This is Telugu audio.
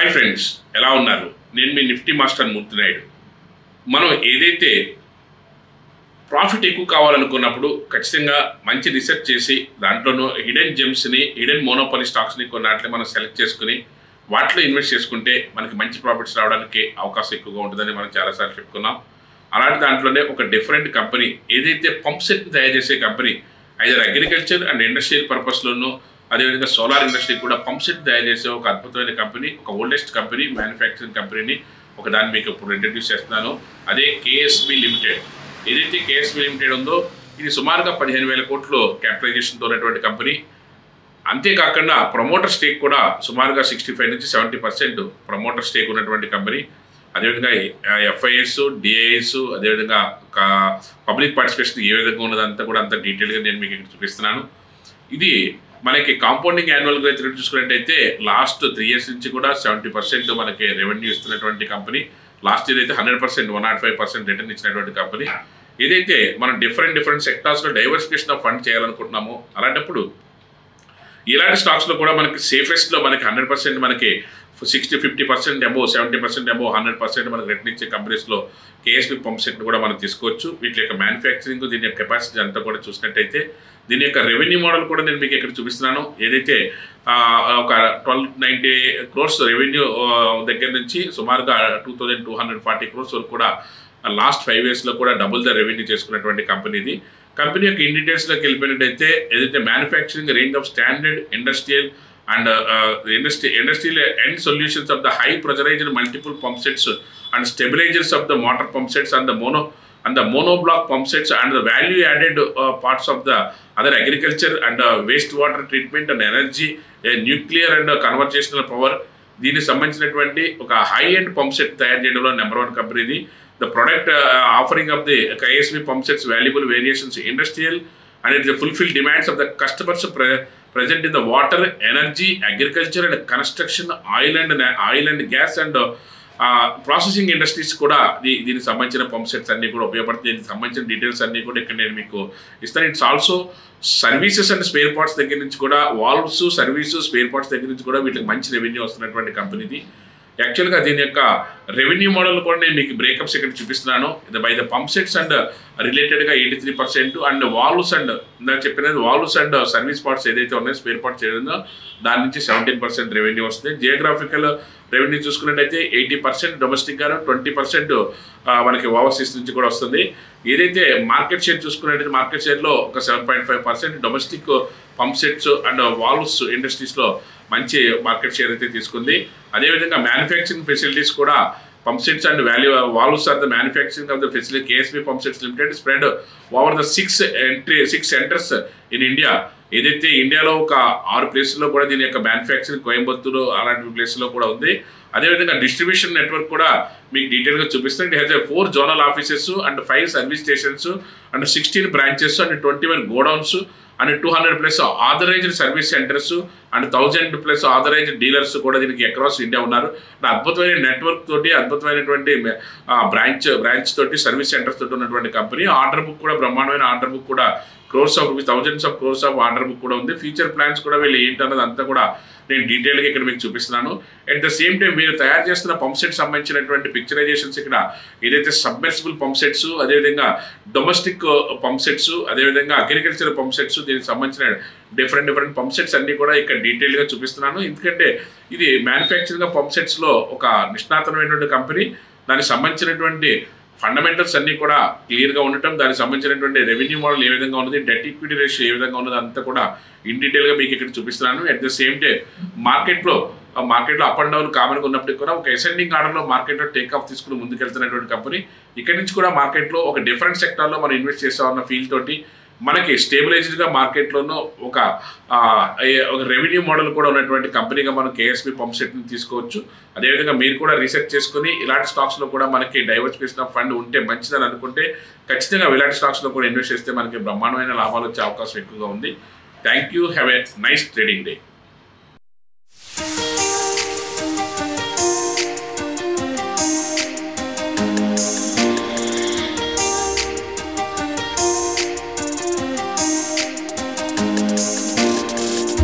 హాయ్ ఫ్రెండ్స్, ఎలా ఉన్నారు? నేను మీ నిఫ్టీ మాస్టర్ మూర్తి నాయుడు. మనం ఏదైతే ప్రాఫిట్ ఎక్కువ కావాలనుకున్నప్పుడు ఖచ్చితంగా మంచి రీసెర్చ్ చేసి దాంట్లోనూ హిడెన్ జెమ్స్ని, హిడెన్ మోనోపలి స్టాక్స్ని కొన్నాటిని మనం సెలెక్ట్ చేసుకుని వాటిలో ఇన్వెస్ట్ చేసుకుంటే మనకి మంచి ప్రాఫిట్స్ రావడానికి అవకాశం ఎక్కువగా ఉంటుందని మనం చాలాసార్లు చెప్పుకున్నాం. అలాంటి దాంట్లోనే ఒక డిఫరెంట్ కంపెనీ ఏదైతే పంప్ సెట్ని తయారు చేసే company, either agriculture and industrial పర్పస్లోనూ అదేవిధంగా సోలార్ ఇండస్ట్రీ కూడా పంప్ సెట్ తయారు చేసే ఒక అద్భుతమైన కంపెనీ, ఒక ఓల్డెస్ట్ కంపెనీ, మ్యానుఫ్యాక్చరింగ్ కంపెనీని ఒక దాన్ని మీకు ఇప్పుడు ఇంట్రడ్యూస్ చేస్తున్నాను. అదే కేఎస్బి లిమిటెడ్. ఏదైతే కేఎస్బి లిమిటెడ్ ఉందో ఇది సుమారుగా 15,000 కోట్లు క్యాపిటలైజేషన్తో ఉన్నటువంటి కంపెనీ. అంతేకాకుండా ప్రమోటర్ స్టేక్ కూడా సుమారుగా 65 నుంచి 70% ప్రమోటర్ స్టేక్ ఉన్నటువంటి కంపెనీ. అదేవిధంగా ఎఫ్ఐఎస్, డిఐఎస్, అదేవిధంగా పబ్లిక్ పార్టిసిపేషన్ ఏ విధంగా ఉన్నదంతా కూడా అంత డీటెయిల్గా నేను మీకు ఇక్కడ చూపిస్తున్నాను. ఇది మనకి కాంపౌండింగ్ యాన్యువల్ గ్రోత్ రేట్ చూసుకున్నట్టయితే లాస్ట్ 3 years నుంచి కూడా 70% మనకి రెవెన్యూ ఇస్తున్నటువంటి కంపెనీ. లాస్ట్ ఇయర్ అయితే 100%, 105% రిటర్న్ ఇచ్చినటువంటి కంపెనీ. ఏదైతే మనం డిఫరెంట్ సెక్టార్స్లో డైవర్సిఫికేషన్ ఆఫ్ ఫండ్ చేయాలనుకుంటున్నామో అలాంటప్పుడు ఇలాంటి స్టాక్స్లో కూడా మనకి సేఫెస్ట్లో మనకి 100% మనకి 50% అబోవ్, 70% అబోవ్, 100% మనకి రిటర్న్ ఇచ్చే కంపెనీస్లో కేఎస్బి పంప్ సెట్ని కూడా మనం తీసుకోవచ్చు. వీటి యొక్క మ్యానుఫ్యాక్చరింగ్, దీని యొక్క కెపాసిటీ అంతా కూడా చూసినట్టయితే దీని యొక్క రెవెన్యూ మోడల్ కూడా నేను మీకు ఇక్కడ చూపిస్తున్నాను. ఏదైతే ఒక 1290 crores రెవెన్యూ దగ్గర నుంచి సుమారుగా 2240 crores వరకు కూడా లాస్ట్ 5 yearsలో కూడా డబుల్ ద రెవెన్యూ చేసుకున్నటువంటి కంపెనీ ఇది. కంపెనీ యొక్క ఇన్ డీటెయిల్స్లోకి వెళ్ళిపోయినట్టయితే ఏదైతే manufacturing range of standard industrial and industrial end solutions of the high pressurized multiple pump sets and stabilizers of the motor pump sets and the monoblock pump sets and the value added parts of the other agriculture and wastewater treatment and energy, nuclear and conversational power. దీనికి సంబంధించినటువంటి ఒక హై ఎండ్ పంప్ సెట్ తయారు చేయడంలో నెంబర్ 1 కంపెనీ ఇది. The product offering of the KSB pump sets valuable variations industrial and it fulfill demands of the customers present in the water, energy, agriculture and construction, oil and gas and processing industries కూడా దీనికి సంబంధించిన పంప్ సెట్స్ అన్నీ కూడా ఉపయోగపడుతుంది. దీనికి సంబంధించిన డీటెయిల్స్ అన్నీ కూడా ఇక్కడ నేను మీకు ఇస్తాను. It's also services and spare parts దగ్గర నుంచి కూడా, వాల్వ్స్, సర్వీసు, స్పేర్ పార్ట్స్ దగ్గర నుంచి కూడా వీటికి మంచి రెవెన్యూ వస్తున్నటువంటి కంపెనీది. యాక్చువల్గా దీని యొక్క రెవెన్యూ మోడల్ కూడా నేను మీకు బ్రేకప్స్ ఇక్కడ చూపిస్తున్నాను. By the pump sets and రిలేటెడ్గా 83% అండ్ వాల్వ్స్ అండ్ నాకు చెప్పినది వాల్వ్స్ అండ్ సర్వీస్ పార్ట్స్ ఏదైతే ఉన్నాయో, స్పేర్ పార్ట్స్ ఏదైనా దాని నుంచి 17% రెవెన్యూ వస్తుంది. జియోగ్రాఫికల్ రెవెన్యూ చూసుకున్నట్టయితే 80% డొమెస్టిక్ గాను, 20% మనకి ఓవర్సీస్ నుంచి కూడా వస్తుంది. ఏదైతే మార్కెట్ షేర్ చూసుకున్నట్టయితే మార్కెట్ షేర్లో ఒక 7.5% domestic pump sets and valves ఇండస్ట్రీస్లో మంచి మార్కెట్ షేర్ అయితే తీసుకుంది. అదేవిధంగా మ్యానుఫ్యాక్చరింగ్ ఫెసిలిటీస్ కూడా pump sets and valves are the manufacturing of the facility KSB pump sets limited spread over the 6 centres in India. ఏదైతే ఇండియాలో ఒక 6 ప్లేస్లో కూడా దీని యొక్క మ్యానుఫ్యాక్చరింగ్, కోయంబత్తూరు అలాంటి ప్లేస్లో కూడా ఉంది. అదేవిధంగా డిస్ట్రిబ్యూషన్ నెట్వర్క్ కూడా మీకు డీటెయిల్గా చూపిస్తాను. It has 4 zonal offices and 5 service stations and 16 branches and 21 godowns and 200+ authorised service centres and 1000+ authorised dealers కూడా దీనికి అక్రాస్ ఇండియా ఉన్నారు. అద్భుతమైన నెట్వర్క్ తోటి, అద్భుతమైనటువంటి బ్రాంచ్ తోటి, సర్వీస్ సెంటర్స్ తోటి ఉన్నటువంటి కంపెనీ. ఆర్డర్ బుక్ కూడా బ్రహ్మాండమైన ఆర్డర్ బుక్ కూడా crores of rupees, thousands of crores of order book కూడా ఉంది. ఫ్యూచర్ ప్లాన్స్ కూడా వీళ్ళు ఏంటన్నది అంతా కూడా నేను డీటెయిల్గా ఇక్కడ మీకు చూపిస్తున్నాను. అట్ ద సేమ్ టైం మీరు తయారు చేస్తున్న పంప్ సెట్ సంబంధించినటువంటి పిక్చరైజేషన్స్ ఇక్కడ ఏదైతే సబ్మెర్సిబుల్ పంప్ సెట్స్, అదేవిధంగా డొమెస్టిక్ పంప్ సెట్స్, అదేవిధంగా అగ్రికల్చర్ పంప్ సెట్స్, దీనికి సంబంధించిన డిఫరెంట్ పంప్ సెట్స్ అన్నీ కూడా ఇక్కడ డీటెయిల్గా చూపిస్తున్నాను. ఎందుకంటే ఇది మ్యానుఫ్యాక్చరింగ్ ఆఫ్ పంప్ సెట్స్లో ఒక నిష్ణాతమైనటువంటి కంపెనీ. దానికి సంబంధించినటువంటి ఫండమెంటల్స్ అన్నీ కూడా క్లియర్గా ఉండటం, దానికి సంబంధించినటువంటి రెవెన్యూ మోడల్ ఏ విధంగా ఉన్నది, డెట్ ఈక్విటీ రేషియో ఏ విధంగా ఉన్నది అంతా కూడా ఇన్ డీటెయిల్గా మీకు ఇక్కడ చూపిస్తున్నాను. అట్ ద సేమ్ టైం మార్కెట్లో అప్ అండ్ డౌన్ కామన్గా ఉన్నప్పటికీ కూడా ఒక అసెండింగ్ ఆర్డర్లో మార్కెట్లో టేక్ ఆఫ్ తీసుకుని ముందుకెళ్తున్నటువంటి కంపెనీ. ఇక్కడి నుంచి కూడా మార్కెట్లో ఒక డిఫరెంట్ సెక్టార్లో మనం ఇన్వెస్ట్ చేస్తామన్న ఫీల్ తోటి మనకి స్టేబిలైజ్డ్గా మార్కెట్లోనూ ఒక రెవెన్యూ మోడల్ కూడా ఉన్నటువంటి కంపెనీగా మనం కేఎస్బి పంప్ సెట్ని తీసుకోవచ్చు. అదేవిధంగా మీరు కూడా రీసెర్చ్ చేసుకుని ఇలాంటి స్టాక్స్లో కూడా మనకి డైవర్సిఫికేషన్ ఆఫ్ ఫండ్ ఉంటే మంచిదని అనుకుంటే ఖచ్చితంగా ఇలాంటి స్టాక్స్లో కూడా ఇన్వెస్ట్ చేస్తే మనకి బ్రహ్మాండమైన లాభాలు వచ్చే అవకాశం ఎక్కువగా ఉంది. Thank you. Have a nice trading day.